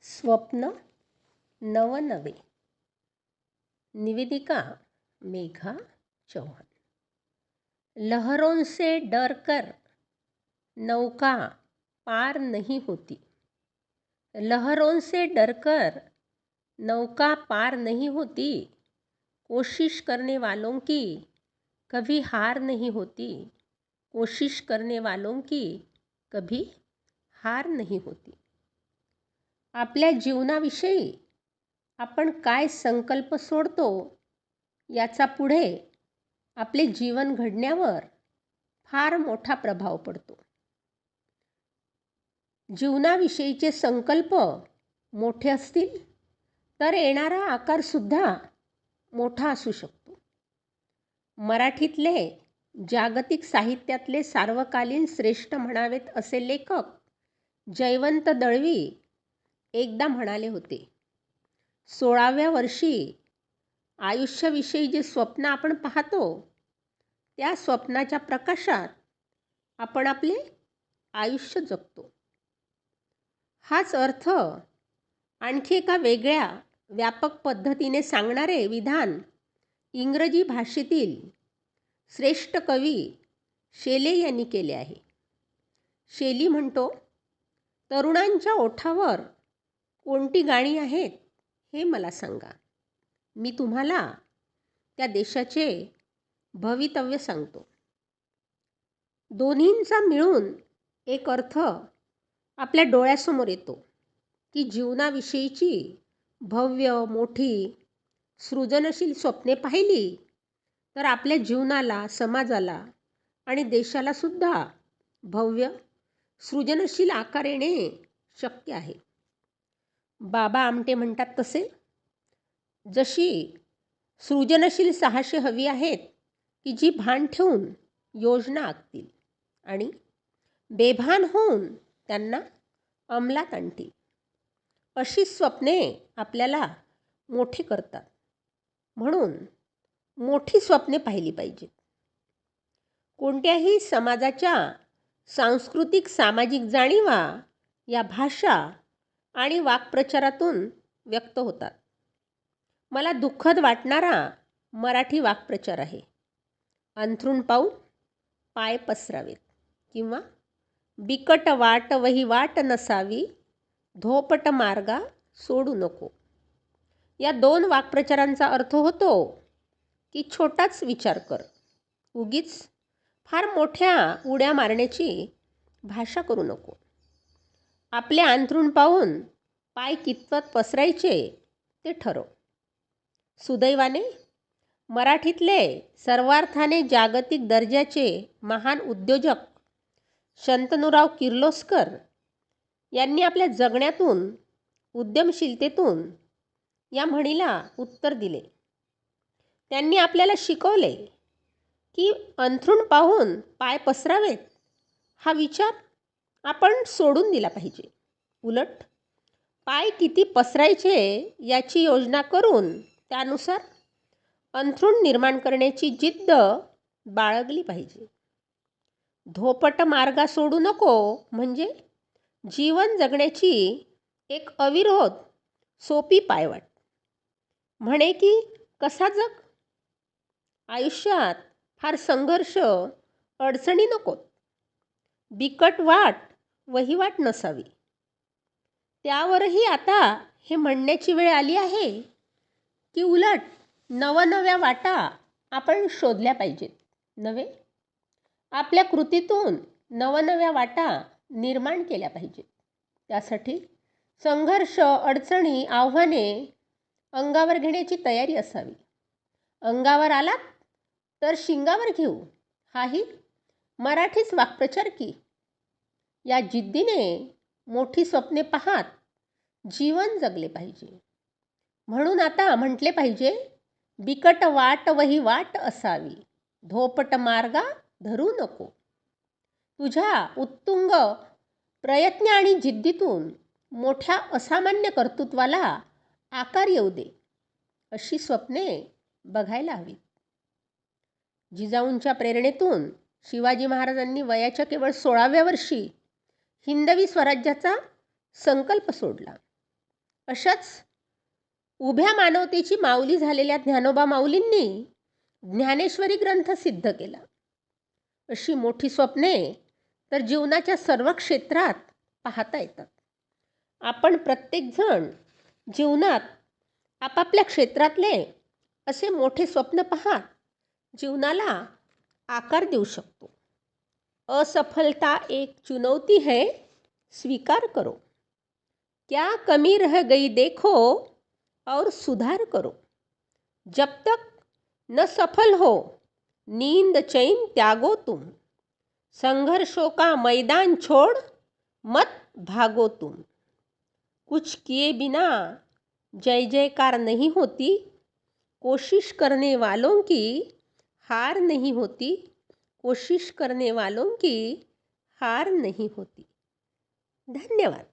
स्वप्न नवनवे. निवेदिका मेघा चौहान. लहरों से डर कर नौका पार नहीं होती. लहरों से डर कर नौका पार नहीं होती. कोशिश करने वालों की कभी हार नहीं होती. कोशिश करने वालों की कभी हार नहीं होती. आपल्या जीवनाविषयी आपण काय संकल्प सोडतो याचा पुढे आपले जीवन घडण्यावर फार मोठा प्रभाव पडतो. जीवनाविषयीचे संकल्प मोठे असतील तर येणारा आकारसुद्धा मोठा असू शकतो. मराठीतले जागतिक साहित्यातले सार्वकालीन श्रेष्ठ म्हणावेत असे लेखक जयवंत दळवी एकदा म्हणाले होते, 16व्या वर्षी आयुष्याविषयी जे स्वप्न आपण पाहतो त्या स्वप्नाच्या प्रकाशात आपण आपले आयुष्य जगतो. हाच अर्थ आणखी एका वेगळ्या व्यापक पद्धतीने सांगणारे विधान इंग्रजी भाषेतील श्रेष्ठ कवी शेले यांनी केले आहे. शेली म्हणतो, तरुणांच्या ओठावर कोणती गाणी आहेत हे मला सांगा. मी तुम्हाला त्या देशाचे भवितव्य सांगतो. दोन्हींचा मिळून एक अर्थ आपल्या डोळ्यासमोर येतो की जीवनाविषयीची भव्य मोठी सृजनशील स्वप्ने पाहिली तर आपल्या जीवनाला, समाजाला आणि देशाला सुद्धा भव्य सृजनशील आकार येणे शक्य आहे. बाबा आमटे म्हणतात तसे, जशी सृजनशील साहसे हवी आहेत की जी भान ठेवून योजना आखतील आणि बेभान होऊन त्यांना अंमलात आणतील, अशी स्वप्ने आपल्याला मोठी करतात. म्हणून मोठी स्वप्ने पाहिली पाहिजेत. कोणत्याही समाजाच्या सांस्कृतिक सामाजिक जाणीवा या भाषा आणि वाक्प्रचारातून व्यक्त होतात. मला दुःखद वाटणारा मराठी वाक्प्रचार आहे, अंथरूण पाहून पाय पसरावेत किंवा बिकट वाट वही वाट नसावी, धोपट मार्गा सोडू नको. या दोन वाक्प्रचारांचा अर्थ होतो की छोटाच विचार कर, उगीच फार मोठ्या उड्या मारण्याची भाषा करू नको. आपले अंथरूण पाहून पाय कितपत पसरायचे ते ठरव. सुदैवाने मराठीतले सर्वार्थाने जागतिक दर्जाचे महान उद्योजक शंतनुराव किर्लोस्कर यांनी आपल्या जगण्यातून, उद्यमशीलतेतून या म्हणीला उत्तर दिले. त्यांनी आपल्याला शिकवले की अंथरूण पाहून पाय पसरावेत हा विचार आपण सोडून दिला पाहिजे. उलट पाय किती पसरायचे याची योजना करून त्यानुसार अंथरूण निर्माण करण्याची जिद्द बाळगली पाहिजे. धोपट मार्गा सोडू नको म्हणजे जीवन जगण्याची एक अविरोध सोपी पायवाट. म्हणे की कसा जग? आयुष्यात फार संघर्ष, अडचणी नकोत. बिकट वाट वहिवाट नसावी. त्यावरही आता हे म्हणण्याची वेळ आली आहे की उलट नवनव्या वाटा आपण शोधल्या पाहिजेत नव्हे. आपल्या कृतीतून नवनव्या वाटा निर्माण केल्या पाहिजेत. त्यासाठी संघर्ष, अडचणी, आव्हाने अंगावर घेण्याची तयारी असावी. अंगावर आलात तर शिंगावर घेऊ, हाही मराठीच वाक्प्रचार की. या जिद्दीने मोठी स्वप्ने पाहत जीवन जगले पाहिजे. म्हणून आता म्हटले पाहिजे, बिकट वाट वही वाट असावी, धोपट मार्गा धरू नको. तुझ्या उत्तुंग प्रयत्न आणि जिद्दीतून मोठ्या असामान्य कर्तृत्वाला आकार येऊ दे, अशी स्वप्ने बघायला हवीत. जिजाऊंच्या प्रेरणेतून शिवाजी महाराजांनी वयाच्या केवळ 16व्या वर्षी हिंदवी स्वराज्याचा संकल्प सोडला. अशाच उभ्या मानवतेची माऊली झालेल्या ज्ञानोबा माऊलींनी ज्ञानेश्वरी ग्रंथ सिद्ध केला. अशी मोठी स्वप्ने तर जीवनाच्या सर्व क्षेत्रात पाहता येतात. आपण प्रत्येकजण जीवनात आपापल्या क्षेत्रातले असे मोठे स्वप्न पाहत जीवनाला आकार देऊ शकतो. असफलता एक चुनौती है, स्वीकार करो. क्या कमी रह गई देखो और सुधार करो. जब तक न सफल हो नींद चैन त्यागो तुम. संघर्षों का मैदान छोड़ मत भागो तुम. कुछ किए बिना जय जयकार नहीं होती. कोशिश करने वालों की हार नहीं होती. कोशिश करने वालों की हार नहीं होती. धन्यवाद.